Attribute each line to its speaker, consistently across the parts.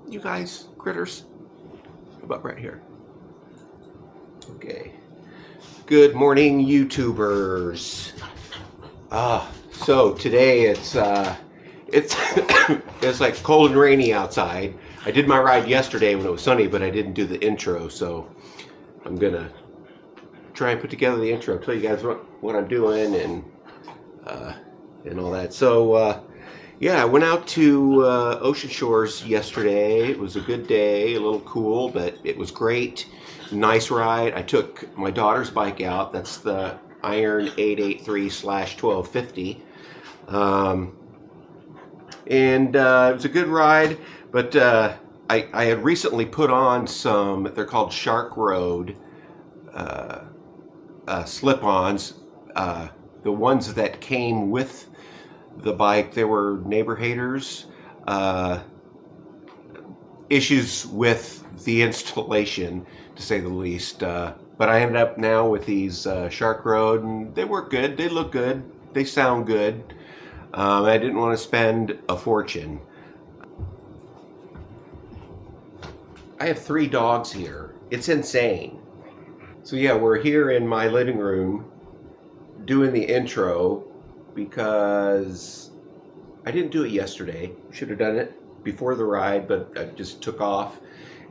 Speaker 1: You guys, critters. How about right here? Okay. Good morning, YouTubers. So today it's it's like cold and rainy outside. I did my ride yesterday when it was sunny, but I didn't do the intro, so I'm gonna try and put together the intro, tell you guys what I'm doing and all that. So yeah, I went out to Ocean Shores yesterday. It was a good day, a little cool, but it was great. Nice ride. I took my daughter's bike out. That's the Iron 883/1250. And it was a good ride, but I had recently put on some, they're called Sharkroad slip-ons. The ones that came with the bike, they were neighbor haters. Issues with the installation, to say the least. But I ended up now with these Sharkroad, and they work good. They look good. They sound good. I didn't want to spend a fortune. I have 3 dogs here. It's insane. So yeah, we're here in my living room doing the intro because I didn't do it yesterday. Should have done it before the ride, but I just took off.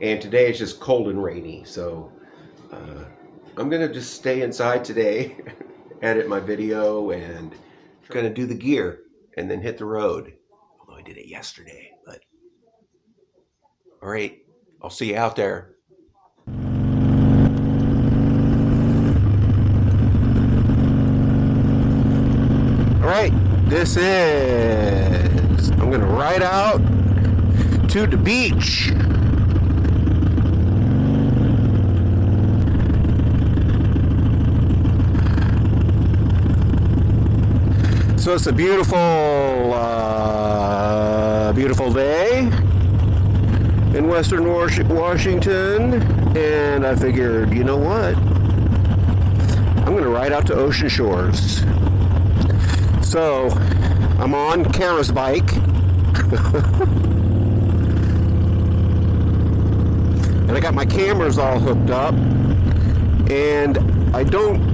Speaker 1: And today it's just cold and rainy, so I'm gonna just stay inside today, edit my video, and gonna do the gear and then hit the road. Although I did it yesterday, but all right, I'll see you out there. All right, this is, I'm gonna ride out to the beach. So it's a beautiful, beautiful day in Western Washington, and I figured, you know what? I'm going to ride out to Ocean Shores. So I'm on Kara's bike, and I got my cameras all hooked up, and I don't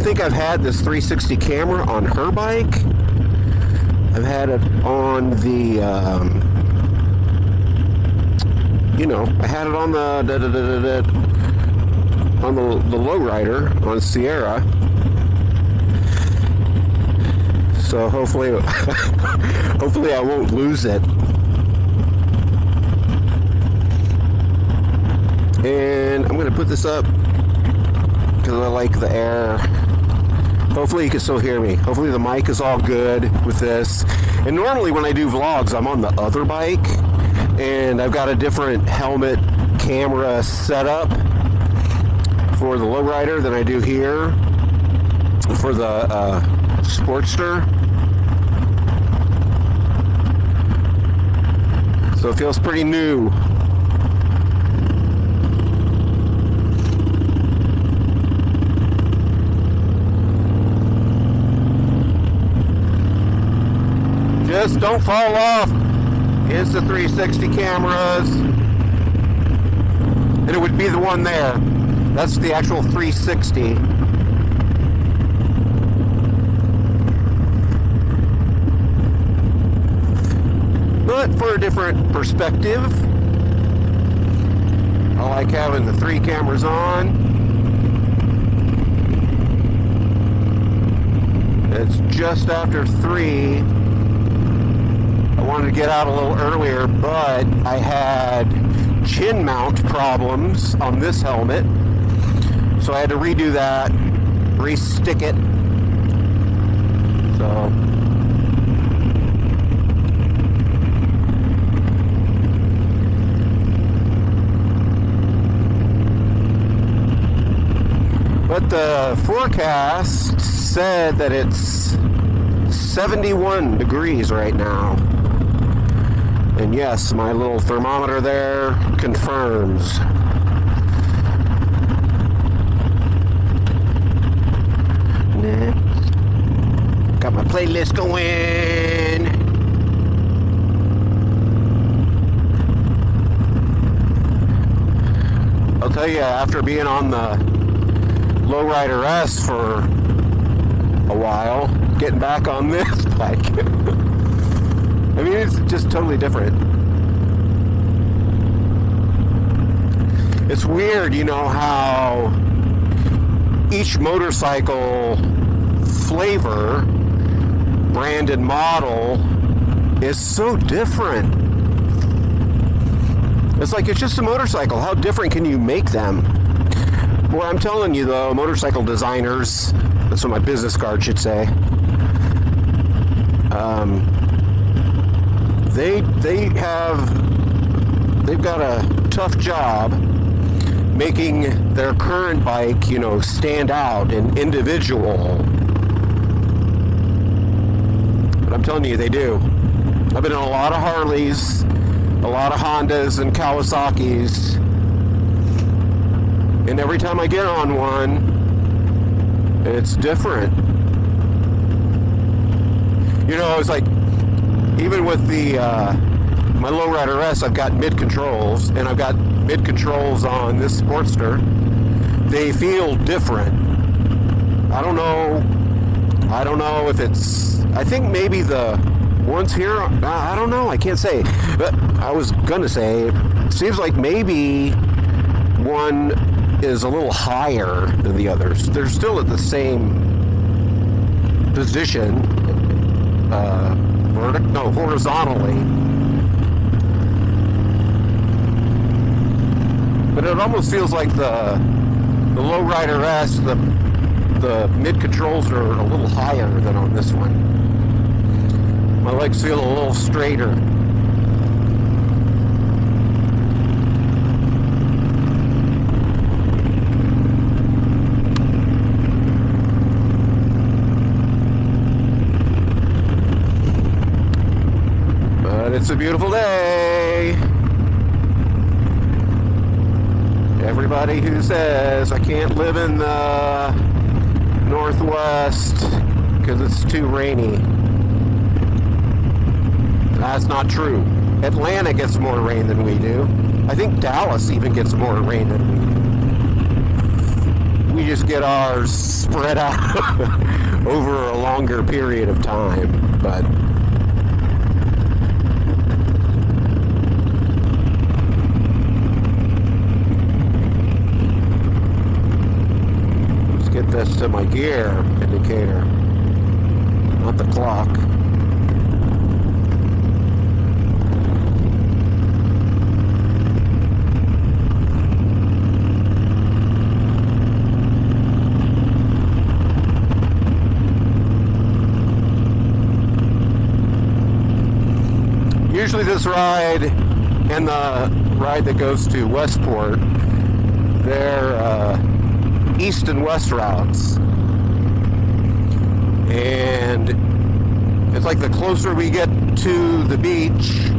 Speaker 1: think I've had this 360 camera on her bike. I've had it on the, I had it on the lowrider on Sierra. So hopefully I won't lose it. And I'm going to put this up because I like the air. Hopefully you can still hear me. Hopefully the mic is all good with this. And normally when I do vlogs, I'm on the other bike, and I've got a different helmet camera setup for the lowrider than I do here for the Sportster. So it feels pretty new. Just don't fall off. It's the 360 cameras. And it would be the one there. That's the actual 360. But for a different perspective, I like having the 3 cameras on. It's just after 3. I wanted to get out a little earlier, but I had chin mount problems on this helmet, so I had to redo that, re-stick it. So but the forecast said that it's 71 degrees right now. And yes, my little thermometer there confirms. Got my playlist going.
Speaker 2: tell you, after being on the Lowrider S for a while, getting back on this bike, I mean, it's just totally different. It's weird, you know, how each motorcycle flavor, brand and model is so different. It's like, it's just a motorcycle. How different can you make them? Well, I'm telling you though, motorcycle designers, that's what my business card should say, they've got a tough job making their current bike, you know, stand out and individual. But I'm telling you, they do. I've been on a lot of Harleys, a lot of Hondas and Kawasaki's, and every time I get on one, it's different. You know, it's like, even with the my Lowrider S, I've got mid controls, and I've got mid controls on this Sportster. They feel different. I don't know if it's, I think maybe the ones here, I don't know, I can't say. But I was gonna say, it seems like maybe one is a little higher than the others. They're still at the same position, horizontally. But it almost feels like the Lowrider S, the mid controls are a little higher than on this one. My legs feel a little straighter. But it's a beautiful day. Everybody who says I can't live in the Northwest because it's too rainy, that's not true. Atlanta gets more rain than we do. I think Dallas even gets more rain than we do. We just get ours spread out over a longer period of time. But get this to my gear indicator, not the clock. Usually this ride and the ride that goes to Westport, they're east and west routes, and it's like the closer we get to the beach,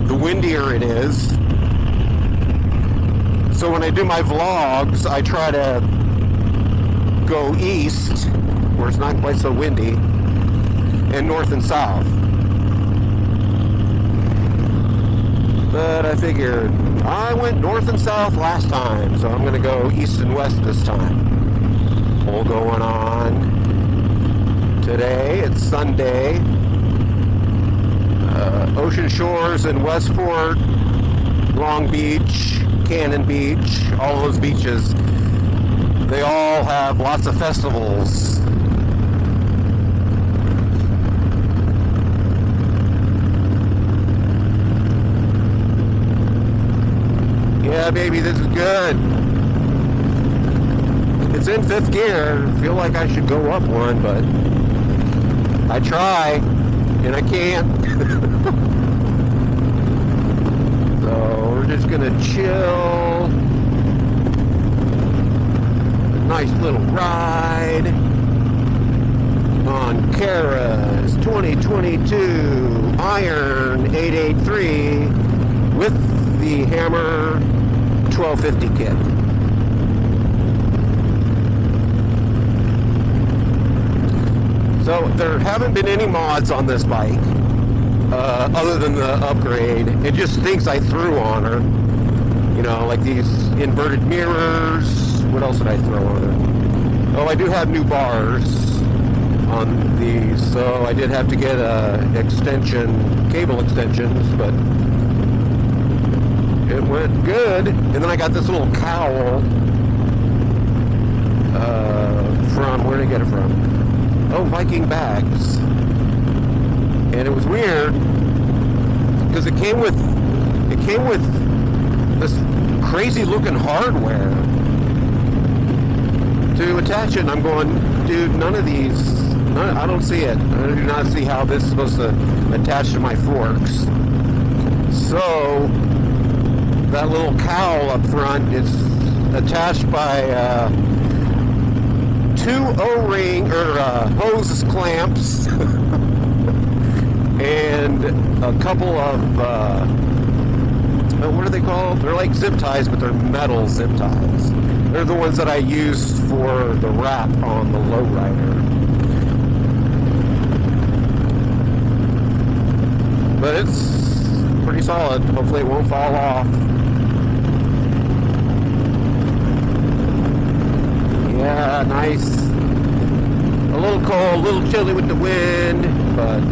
Speaker 2: the windier it is. So when I do my vlogs, I try to go east, where it's not quite so windy, and north and south. But I figured I went north and south last time, so I'm going to go east and west this time. All going on today. It's Sunday. Ocean Shores in Westport, Long Beach, Cannon Beach, all those beaches, they all have lots of festivals. Yeah, baby, this is good. It's in fifth gear. I feel like I should go up one, but I try, and I can't. So we're just gonna chill. A nice little ride on Kara's 2022 Iron 883 with the Hammer 1250 kit. So there haven't been any mods on this bike other than the upgrade. It just thinks I threw on her. You know, like these inverted mirrors. What else did I throw on it? Oh, I do have new bars on these, so I did have to get cable extensions, but it went good. And then I got this little cowl from, where did I get it from? Oh, Viking Bags. And it was weird because it came with this crazy looking hardware to attach it, and I'm going, dude, none of these, I don't see it. I do not see how this is supposed to attach to my forks. So that little cowl up front is attached by two O-ring or hose clamps and a couple of what are they called? They're like zip ties, but they're metal zip ties. They're the ones that I used for the wrap on the lowrider. But it's pretty solid. Hopefully it won't fall off. Yeah, nice. A little cold, a little chilly with the wind, but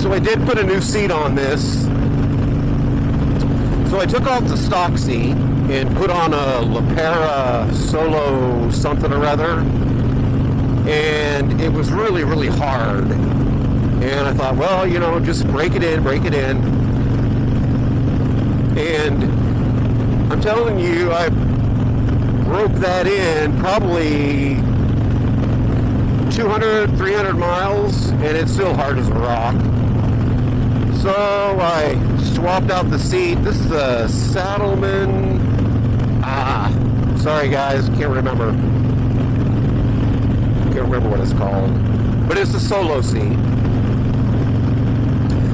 Speaker 2: so I did put a new seat on this. So I took off the stock seat and put on a LePera Solo something or other, and it was really, really hard. And I thought, well, you know, just break it in. And I'm telling you, I broke that in probably 200, 300 miles, and it's still hard as a rock. So I swapped out the seat. This is a Saddleman. Sorry guys, can't remember what it's called. But it's a Solo seat.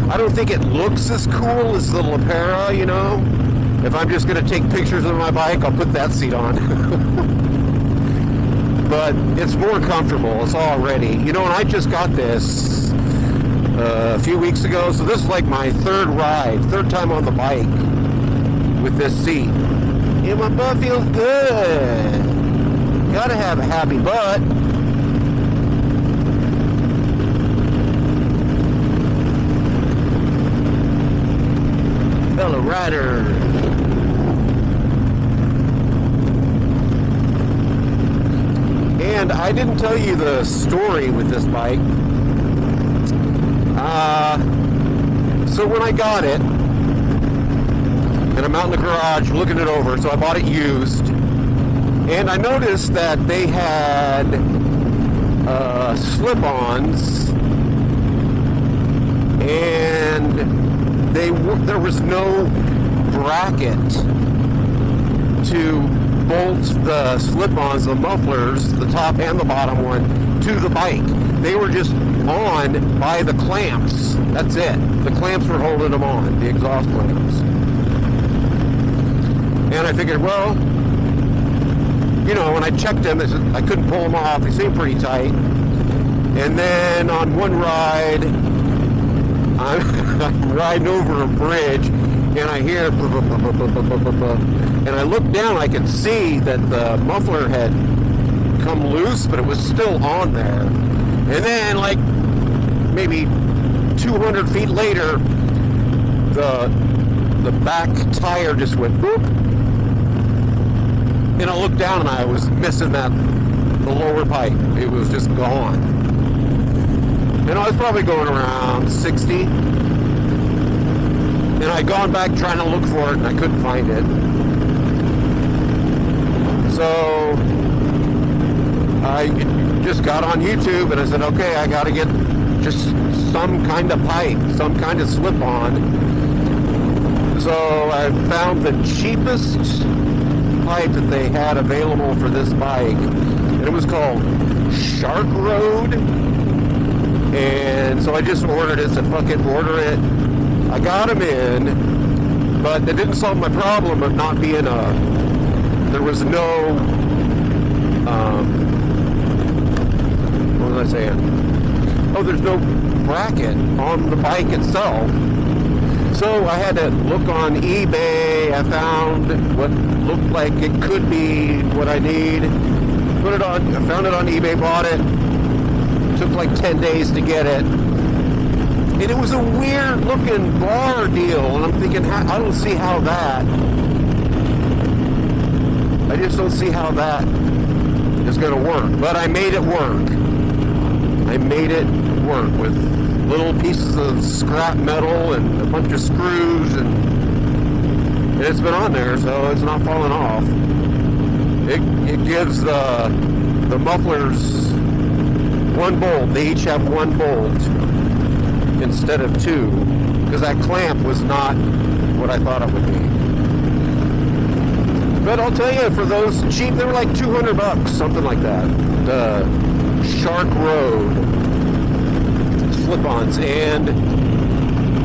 Speaker 2: I don't think it looks as cool as the LePera, you know. If I'm just going to take pictures of my bike, I'll put that seat on. But it's more comfortable. It's all ready. You know, and I just got this a few weeks ago, so this is like my third time on the bike with this seat. And my butt feels good. Gotta have a happy butt. Fellow rider. And I didn't tell you the story with this bike. So when I got it, and I'm out in the garage looking it over, so I bought it used, and I noticed that they had slip-ons, and there was no bracket to bolt the slip-ons, the mufflers, the top and the bottom one, to the bike. They were just on by the clamps. That's it. The clamps were holding them on, the exhaust clamps. And I figured, well, you know, when I checked them, I couldn't pull them off. They seemed pretty tight. And then on one ride, I'm riding over a bridge, and I hear, and I look down, I could see that the muffler had come loose, but it was still on there. And then, like, maybe 200 feet later, the back tire just went boop. And I looked down and I was missing the lower pipe. It was just gone. And I was probably going around 60. And I'd gone back trying to look for it and I couldn't find it. So I just got on YouTube and I said, okay, I got to get just some kind of pipe, some kind of slip-on. So I found the cheapest pipe that they had available for this bike, and it was called Sharkroad. And so I just ordered it, said fuck it, order it. I got them in, but it didn't solve my problem of not being there was no, what was I saying? Oh, there's no bracket on the bike itself. So I had to look on eBay. I found what looked like it could be what I need. Put it on. I found it on eBay. Bought it. Took like 10 days to get it. And it was a weird looking bar deal. And I'm thinking, I don't see how that. I just don't see how that is going to work. But I made it work. I made it work with little pieces of scrap metal and a bunch of screws, and it's been on there, so it's not falling off. It gives the mufflers one bolt. They each have one bolt instead of two, because that clamp was not what I thought it would be. But I'll tell you, for those cheap, they were like $200, something like that. The Sharkroad slip-ons, and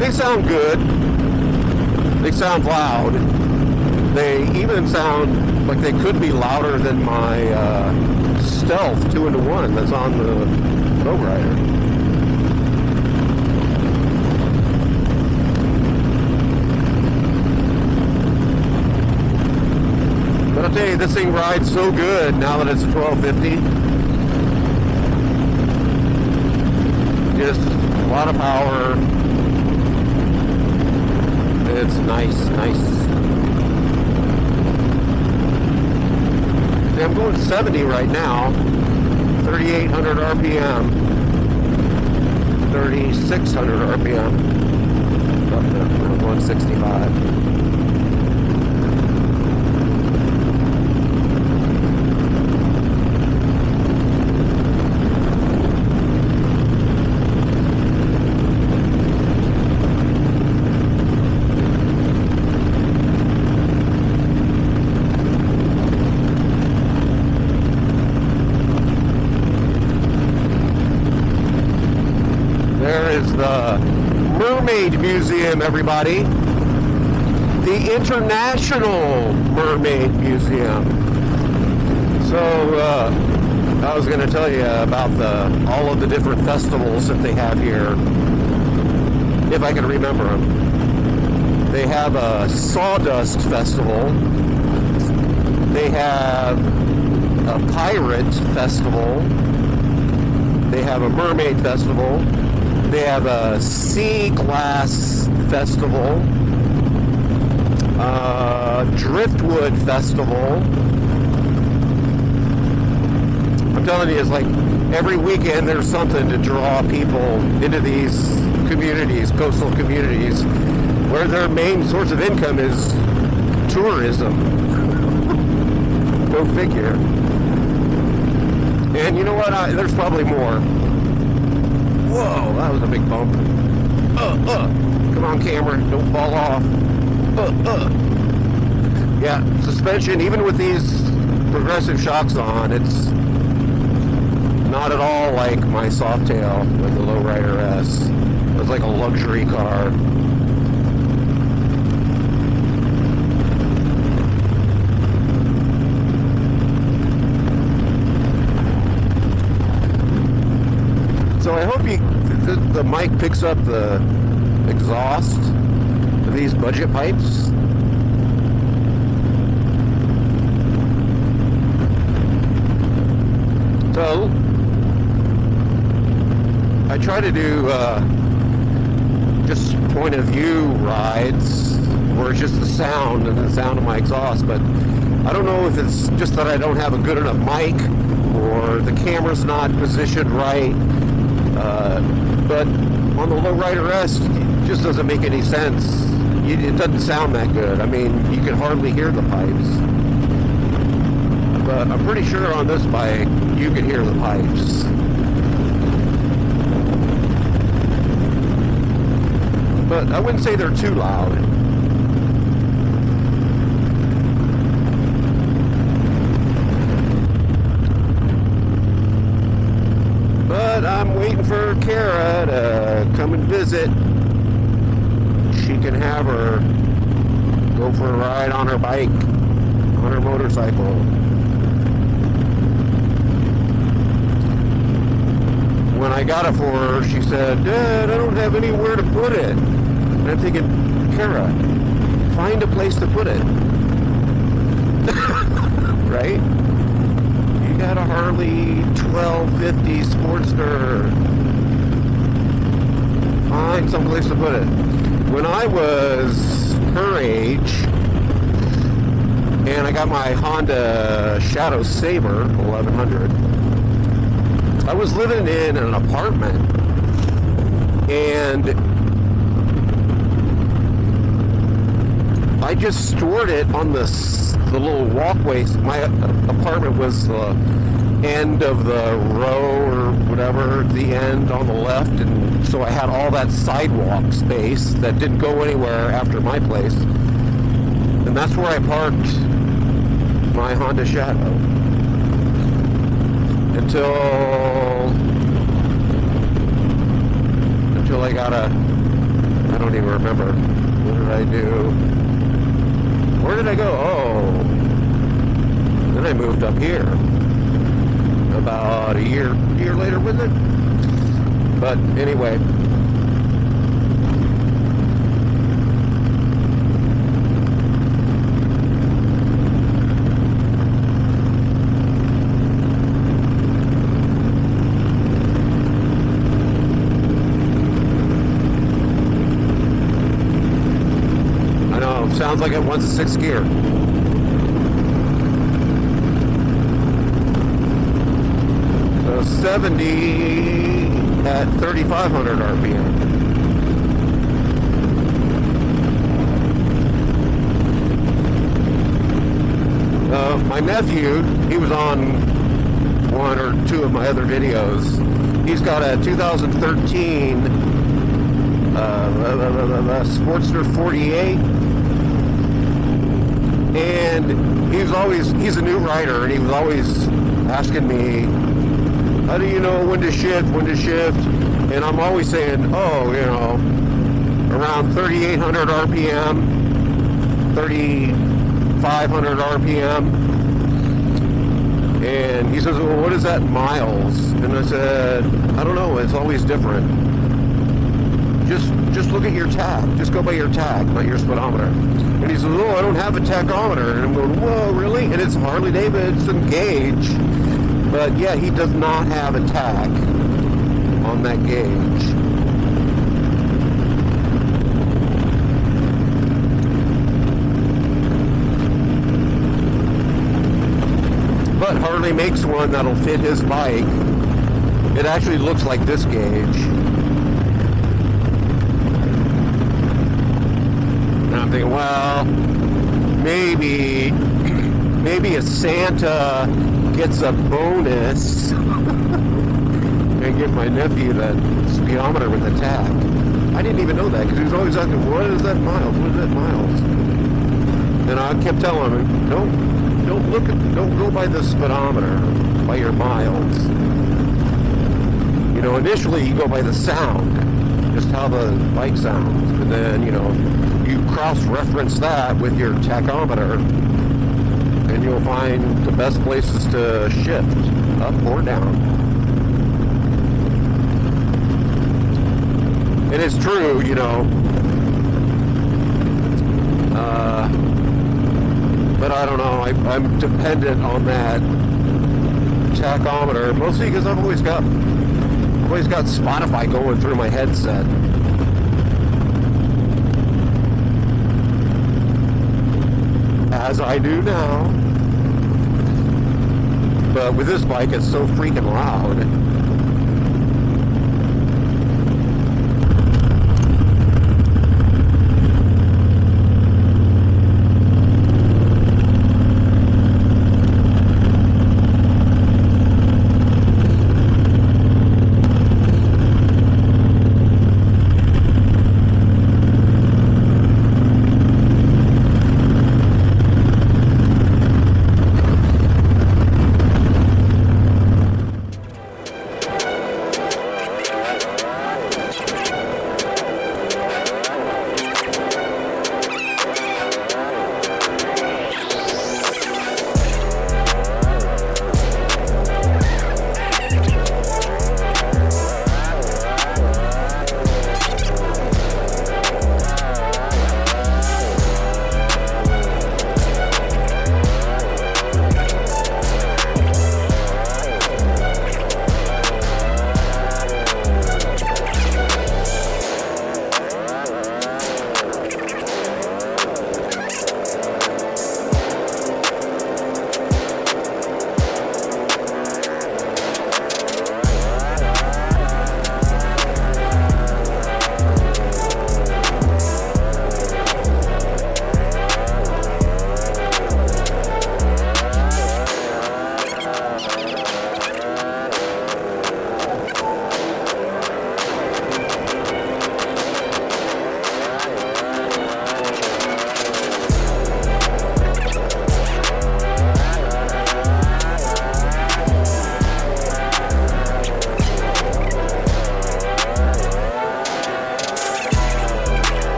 Speaker 2: they sound good. They sound loud. They even sound like they could be louder than my Stealth 2-in-1 that's on the lowrider. But I'll tell you, this thing rides so good now that it's a 1250. Just a lot of power. It's nice. I'm going 70 right now. 3,800 RPM. 3,600 RPM. Up to 165. The Mermaid Museum, everybody. The International Mermaid Museum. So I was going to tell you about all of the different festivals that they have here, if I can remember them. They have a Sawdust Festival. They have a Pirate Festival. They have a Mermaid Festival. They have a Sea Glass Festival, Driftwood Festival. I'm telling you, it's like every weekend there's something to draw people into these communities, coastal communities, where their main source of income is tourism. Go figure. And you know what? There's probably more. Whoa, that was a big bump. Come on, camera, don't fall off. Yeah, suspension, even with these progressive shocks on, it's not at all like my Softail with the Lowrider S. It's like a luxury car. So I hope the mic picks up the exhaust of these budget pipes. So I try to do just point of view rides where it's just the sound and the sound of my exhaust, but I don't know if it's just that I don't have a good enough mic or the camera's not positioned right. But on the Lowrider S, it just doesn't make any sense. It doesn't sound that good. I mean, you can hardly hear the pipes. But I'm pretty sure on this bike, you can hear the pipes. But I wouldn't say they're too loud. But I'm waiting for Kara to come and visit. She can have her go for a ride on her bike, on her motorcycle. I got it for her. She said, Dad, I don't have anywhere to put it. And I'm thinking, Kara, find a place to put it. Right? You got a Harley 1250 Sportster. Find some place to put it. When I was her age, and I got my Honda Shadow Sabre 1100, I was living in an apartment, and I just stored it on the little walkways. My apartment was the end of the row or whatever, the end on the left, and so I had all that sidewalk space that didn't go anywhere after my place, and that's where I parked my Honda Shadow until I got I don't even remember. What did I do? Where did I go? Oh, then I moved up here about a year later with it. But anyway, I know, sounds like it wants a sixth gear. So 70 at 3,500 RPM. My nephew, he was on one or two of my other videos. He's got a 2013 Sportster 48, and he's a new rider, and he was always asking me, how do you know when to shift? And I'm always saying, oh, you know, around 3,800 RPM, 3,500 RPM. And he says, well, what is that in miles? And I said, I don't know. It's always different. Just look at your tach. Just go by your tach, not your speedometer. And he says, oh, I don't have a tachometer. And I'm going, whoa, really? And it's Harley Davidson gauge. But yeah, he does not have a tach on that gauge. But Harley makes one that'll fit his bike. It actually looks like this gauge. And I'm thinking, well, maybe a Santa gets a bonus and give my nephew that speedometer with a tach. I didn't even know that because he was always asking, what is that miles? What is that miles? And I kept telling him, don't go by the speedometer, by your miles. You know, initially you go by the sound, just how the bike sounds, and then, you know, you cross-reference that with your tachometer, and you'll find the best places to shift, up or down. And it's true, you know, but I don't know, I'm dependent on that tachometer, mostly because I've always got Spotify going through my headset. As I do now. But with this bike, it's so freaking loud.